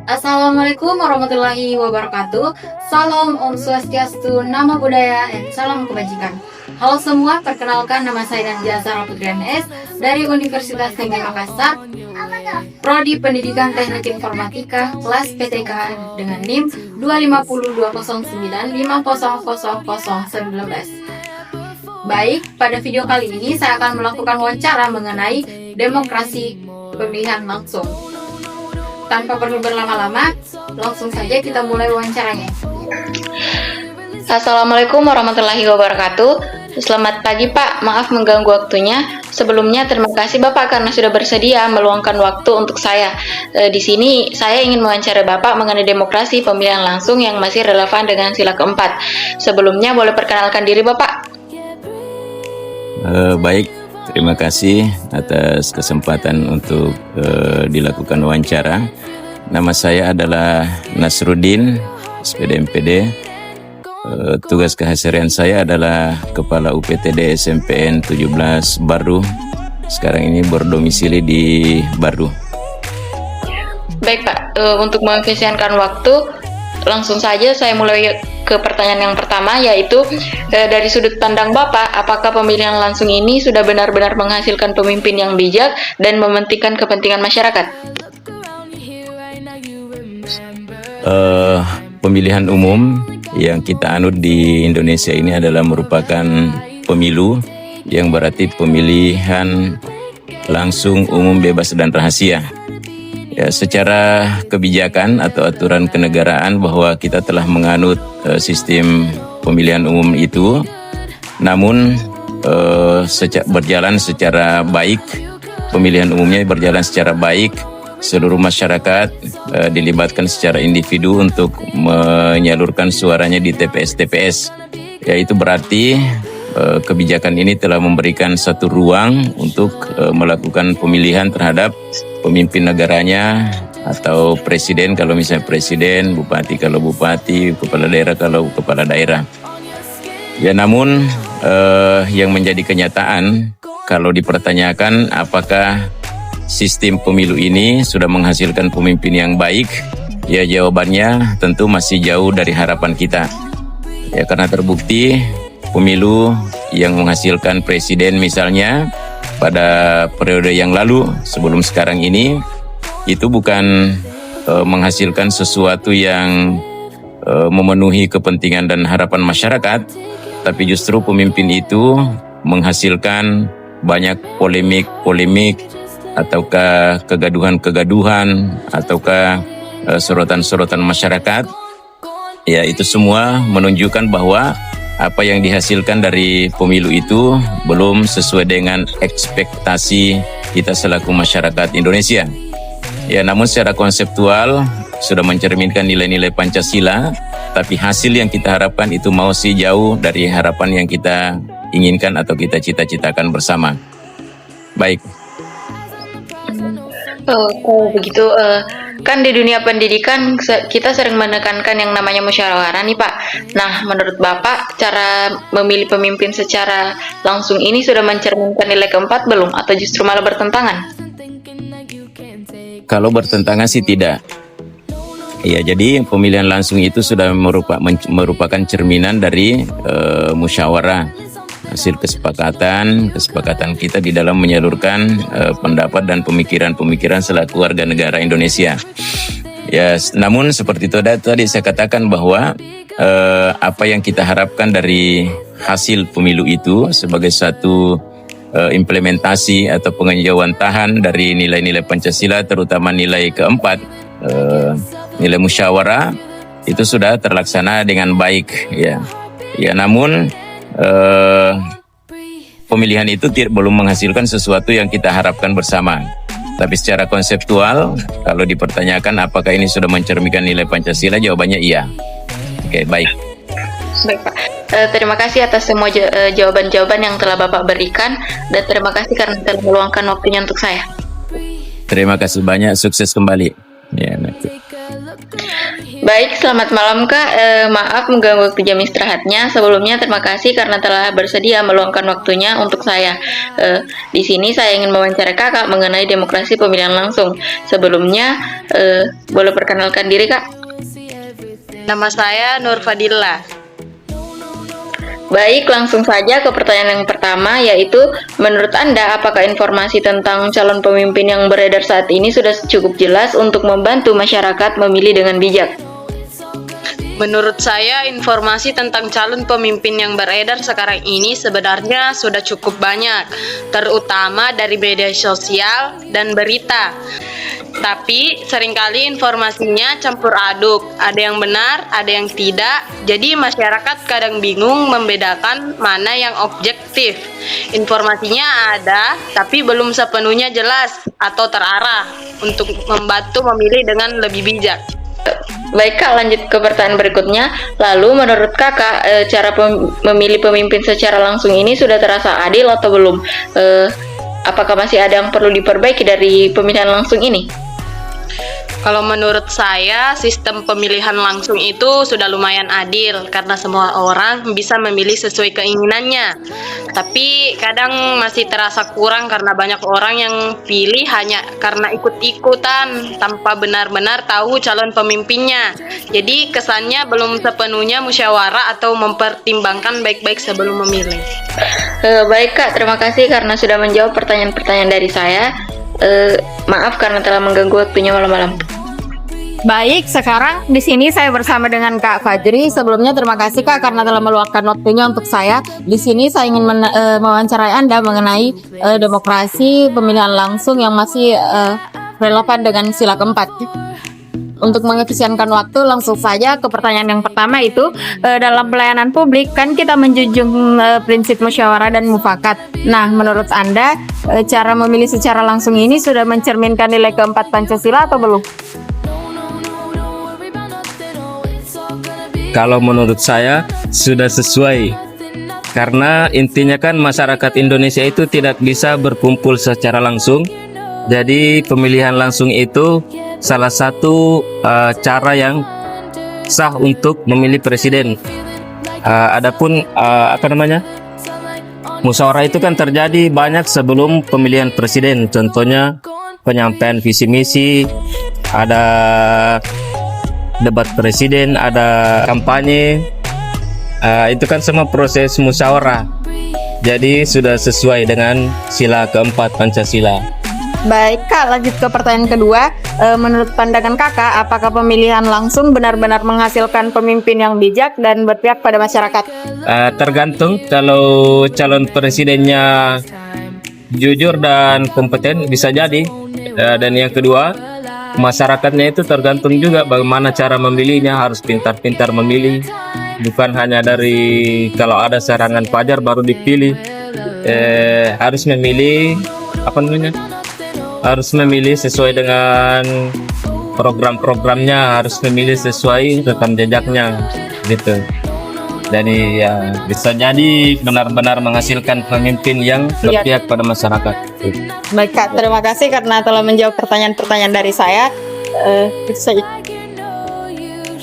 Assalamualaikum warahmatullahi wabarakatuh. Salam Om Swastiastu, Namo Buddhaya, dan salam kebajikan. Halo semua, perkenalkan nama saya Danjila Zahra Putri MS dari Universitas Negeri Makassar, Prodi Pendidikan Teknik Informatika, kelas PTK dengan NIM 2502095000019. Baik, pada video kali ini saya akan melakukan wawancara mengenai demokrasi pemilihan langsung. Tanpa perlu berlama-lama, langsung saja kita mulai wawancaranya. Assalamualaikum warahmatullahi wabarakatuh. Selamat pagi Pak, maaf mengganggu waktunya. Sebelumnya terima kasih Bapak karena sudah bersedia meluangkan waktu untuk saya. Di sini saya ingin mewawancara Bapak mengenai demokrasi pemilihan langsung yang masih relevan dengan sila keempat. Sebelumnya boleh perkenalkan diri Bapak? Baik, terima kasih atas kesempatan untuk dilakukan wawancara. Nama saya adalah Nasruddin, SPD MPD. Tugas keharian saya adalah Kepala UPTD SMPN 17 Bardu. Sekarang ini berdomisili di Bardu. Baik Pak, untuk mengefisienkan waktu, langsung saja saya mulai ke pertanyaan yang pertama, yaitu dari sudut pandang Bapak, apakah pemilihan langsung ini sudah benar-benar menghasilkan pemimpin yang bijak dan mementingkan kepentingan masyarakat? Pemilihan umum yang kita anut di Indonesia ini adalah merupakan pemilu yang berarti pemilihan langsung, umum, bebas, dan rahasia. Ya, secara kebijakan atau aturan kenegaraan bahwa kita telah menganut sistem pemilihan umum itu, namun berjalan secara baik, pemilihan umumnya berjalan secara baik, seluruh masyarakat dilibatkan secara individu untuk menyalurkan suaranya di TPS-TPS. Ya, itu berarti kebijakan ini telah memberikan satu ruang untuk melakukan pemilihan terhadap pemimpin negaranya atau presiden kalau misalnya presiden, bupati kalau bupati, kepala daerah kalau kepala daerah. Ya, namun yang menjadi kenyataan kalau dipertanyakan apakah sistem pemilu ini sudah menghasilkan pemimpin yang baik, ya jawabannya tentu masih jauh dari harapan kita. Ya, karena terbukti pemilu yang menghasilkan presiden misalnya pada periode yang lalu sebelum sekarang ini itu bukan menghasilkan sesuatu yang memenuhi kepentingan dan harapan masyarakat, tapi justru pemimpin itu menghasilkan banyak polemik ataukah kegaduhan ataukah sorotan-sorotan masyarakat. Ya, itu semua menunjukkan bahwa apa yang dihasilkan dari pemilu itu belum sesuai dengan ekspektasi kita selaku masyarakat Indonesia. Ya, namun secara konseptual sudah mencerminkan nilai-nilai Pancasila, tapi hasil yang kita harapkan itu masih jauh dari harapan yang kita inginkan atau kita cita-citakan bersama. Baik. Oh, begitu. Kan di dunia pendidikan kita sering menekankan yang namanya musyawarah nih Pak. Nah, menurut Bapak, cara memilih pemimpin secara langsung ini sudah mencerminkan nilai keempat belum? Atau justru malah bertentangan? Kalau bertentangan sih tidak. Ya, jadi pemilihan langsung itu sudah merupakan cerminan dari musyawarah. Hasil kesepakatan kita di dalam menyalurkan pendapat dan pemikiran selaku warga negara Indonesia. Ya, namun seperti itu tadi saya katakan bahwa apa yang kita harapkan dari hasil pemilu itu sebagai satu implementasi atau pengejawantahan dari nilai-nilai Pancasila, terutama nilai keempat, nilai musyawarah, itu sudah terlaksana dengan baik. Ya, namun pemilihan itu belum menghasilkan sesuatu yang kita harapkan bersama. Tapi secara konseptual, kalau dipertanyakan apakah ini sudah mencerminkan nilai Pancasila, jawabannya iya. Oke, baik. Baik Pak, terima kasih atas semua jawaban-jawaban yang telah Bapak berikan, dan terima kasih karena telah meluangkan waktunya untuk saya. Terima kasih banyak, sukses kembali. Ya, nanti. Baik, selamat malam Kak. Maaf mengganggu waktu jam istirahatnya. Sebelumnya terima kasih karena telah bersedia meluangkan waktunya untuk saya. Di sini saya ingin mewawancara Kakak mengenai demokrasi pemilihan langsung. Sebelumnya, boleh perkenalkan diri Kak? Nama saya Nur Fadillah. Baik, langsung saja ke pertanyaan yang pertama, yaitu menurut Anda apakah informasi tentang calon pemimpin yang beredar saat ini sudah cukup jelas untuk membantu masyarakat memilih dengan bijak? Menurut saya, informasi tentang calon pemimpin yang beredar sekarang ini sebenarnya sudah cukup banyak, terutama dari media sosial dan berita. Tapi seringkali informasinya campur aduk, ada yang benar, ada yang tidak. Jadi masyarakat kadang bingung membedakan mana yang objektif. Informasinya ada, tapi belum sepenuhnya jelas atau terarah untuk membantu memilih dengan lebih bijak. Baik Kak, lanjut ke pertanyaan berikutnya. Lalu menurut Kakak, cara memilih pemimpin secara langsung ini sudah terasa adil atau belum? Apakah masih ada yang perlu diperbaiki dari pemilihan langsung ini? Kalau menurut saya, sistem pemilihan langsung itu sudah lumayan adil karena semua orang bisa memilih sesuai keinginannya. Tapi kadang masih terasa kurang karena banyak orang yang pilih hanya karena ikut-ikutan tanpa benar-benar tahu calon pemimpinnya. Jadi kesannya belum sepenuhnya musyawarah atau mempertimbangkan baik-baik sebelum memilih. Baik Kak, terima kasih karena sudah menjawab pertanyaan-pertanyaan dari saya. Maaf karena telah mengganggu waktunya malam-malam. Baik, sekarang di sini saya bersama dengan Kak Fajri. Sebelumnya terima kasih Kak karena telah meluangkan waktunya untuk saya. Di sini saya ingin mewawancarai Anda mengenai demokrasi pemilihan langsung yang masih relevan dengan sila keempat. Untuk mengefisienkan waktu, langsung saja ke pertanyaan yang pertama, itu dalam pelayanan publik kan kita menjunjung prinsip musyawarah dan mufakat. Nah, menurut Anda cara memilih secara langsung ini sudah mencerminkan nilai keempat Pancasila atau belum? Kalau menurut saya sudah sesuai, karena intinya kan masyarakat Indonesia itu tidak bisa berkumpul secara langsung. Jadi pemilihan langsung itu salah satu cara yang sah untuk memilih presiden. Adapun musyawarah itu kan terjadi banyak sebelum pemilihan presiden. Contohnya penyampaian visi misi, ada debat presiden, ada kampanye. Itu kan semua proses musyawarah. Jadi sudah sesuai dengan sila keempat Pancasila. Baik Kak, lanjut ke pertanyaan kedua. Menurut pandangan Kakak, apakah pemilihan langsung benar-benar menghasilkan pemimpin yang bijak dan berpihak pada masyarakat? Tergantung, kalau calon presidennya jujur dan kompeten bisa jadi. Dan yang kedua, masyarakatnya itu tergantung juga bagaimana cara memilihnya, harus pintar-pintar memilih, bukan hanya dari kalau ada serangan fajar baru dipilih. Harus memilih harus memilih sesuai dengan program-programnya, harus memilih sesuai rekam jejaknya gitu. Jadi ya bisa jadi benar-benar menghasilkan pemimpin yang berpihak pada masyarakat. Baik Kak, terima kasih karena telah menjawab pertanyaan-pertanyaan dari saya. Itu saja.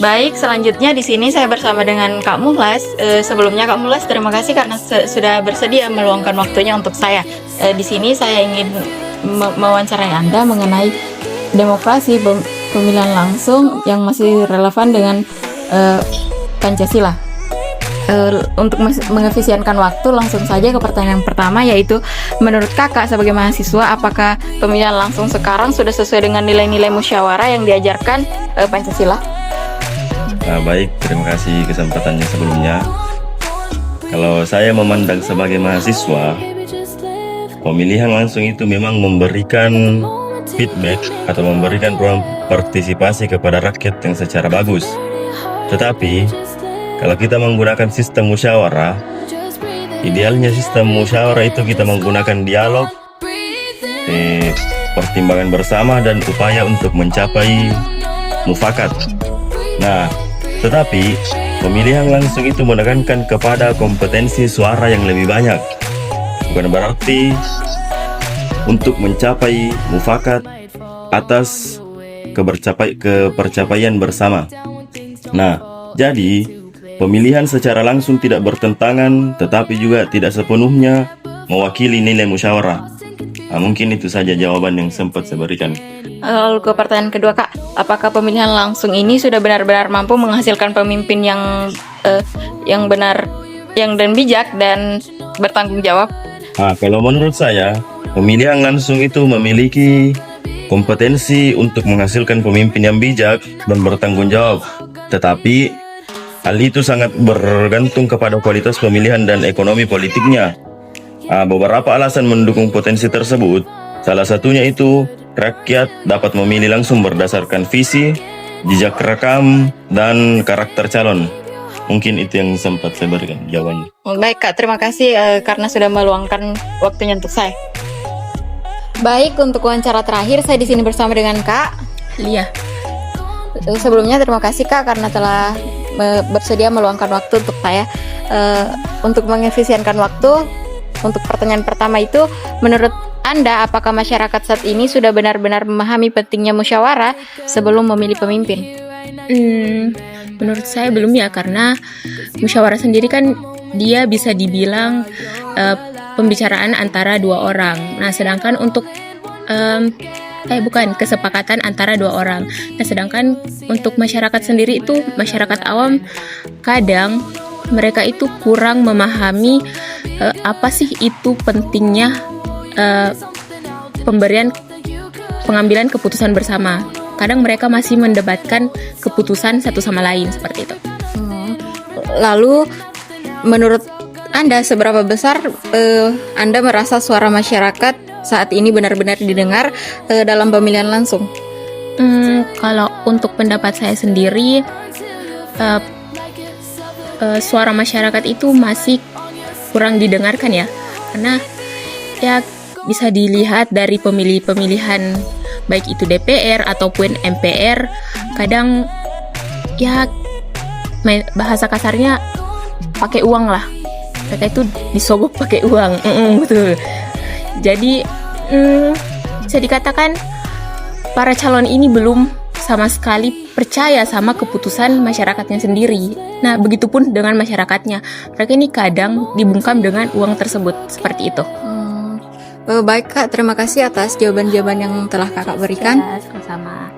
Baik, selanjutnya di sini saya bersama dengan Kak Muhlas. Sebelumnya Kak Muhlas, terima kasih karena sudah bersedia meluangkan waktunya untuk saya. Di sini saya ingin mewawancarai Anda mengenai demokrasi pemilihan langsung yang masih relevan dengan Pancasila. Untuk mengefisienkan waktu, langsung saja ke pertanyaan pertama, yaitu menurut Kakak sebagai mahasiswa, apakah pemilihan langsung sekarang sudah sesuai dengan nilai-nilai musyawarah yang diajarkan Pancasila? Baik, terima kasih kesempatannya sebelumnya. Kalau saya memandang sebagai mahasiswa, pemilihan langsung itu memang memberikan feedback atau memberikan ruang partisipasi kepada rakyat yang secara bagus. Tetapi kalau kita menggunakan sistem musyawarah, idealnya sistem musyawarah itu kita menggunakan dialog, pertimbangan bersama dan upaya untuk mencapai mufakat. Nah, tetapi pemilihan langsung itu menekankan kepada kompetensi suara yang lebih banyak. Bukan berarti untuk mencapai mufakat atas kepercapaian bersama. Nah, jadi pemilihan secara langsung tidak bertentangan, tetapi juga tidak sepenuhnya mewakili nilai musyawarah. Nah, mungkin itu saja jawaban yang sempat saya berikan. Lalu ke pertanyaan kedua Kak, apakah pemilihan langsung ini sudah benar-benar mampu menghasilkan pemimpin yang benar, yang dan bijak dan bertanggung jawab? Nah, kalau menurut saya, pemilihan langsung itu memiliki kompetensi untuk menghasilkan pemimpin yang bijak dan bertanggung jawab. Tetapi, hal itu sangat bergantung kepada kualitas pemilihan dan ekonomi politiknya. Beberapa alasan mendukung potensi tersebut. Salah satunya itu, rakyat dapat memilih langsung berdasarkan visi, jejak rekam, dan karakter calon. Mungkin itu yang sempat saya berikan jawabannya. Baik Kak, terima kasih karena sudah meluangkan waktunya untuk saya. Baik, untuk wawancara terakhir saya di sini bersama dengan Kak Lia. Sebelumnya terima kasih Kak karena telah bersedia meluangkan waktu untuk saya. Untuk mengefisienkan waktu, untuk pertanyaan pertama itu, menurut Anda apakah masyarakat saat ini sudah benar-benar memahami pentingnya musyawarah sebelum memilih pemimpin? Menurut saya belum ya, karena musyawarah sendiri kan dia bisa dibilang pembicaraan antara dua orang. Nah, sedangkan untuk kesepakatan antara dua orang. Nah, sedangkan untuk masyarakat sendiri itu, masyarakat awam kadang mereka itu kurang memahami apa sih itu pentingnya pengambilan keputusan bersama. Kadang mereka masih mendebatkan keputusan satu sama lain seperti itu. Lalu menurut Anda seberapa besar Anda merasa suara masyarakat saat ini benar-benar didengar dalam pemilihan langsung? Kalau untuk pendapat saya sendiri, suara masyarakat itu masih kurang didengarkan ya, karena ya bisa dilihat dari pemilihan baik itu DPR ataupun MPR, kadang ya bahasa kasarnya pakai uang lah, mereka itu disogok pakai uang, betul. Jadi bisa dikatakan para calon ini belum sama sekali percaya sama keputusan masyarakatnya sendiri. Nah, begitupun dengan masyarakatnya. Mereka ini kadang dibungkam dengan uang tersebut, seperti itu. Baik Kak, terima kasih atas jawaban-jawaban yang telah Kakak berikan. Sama-sama.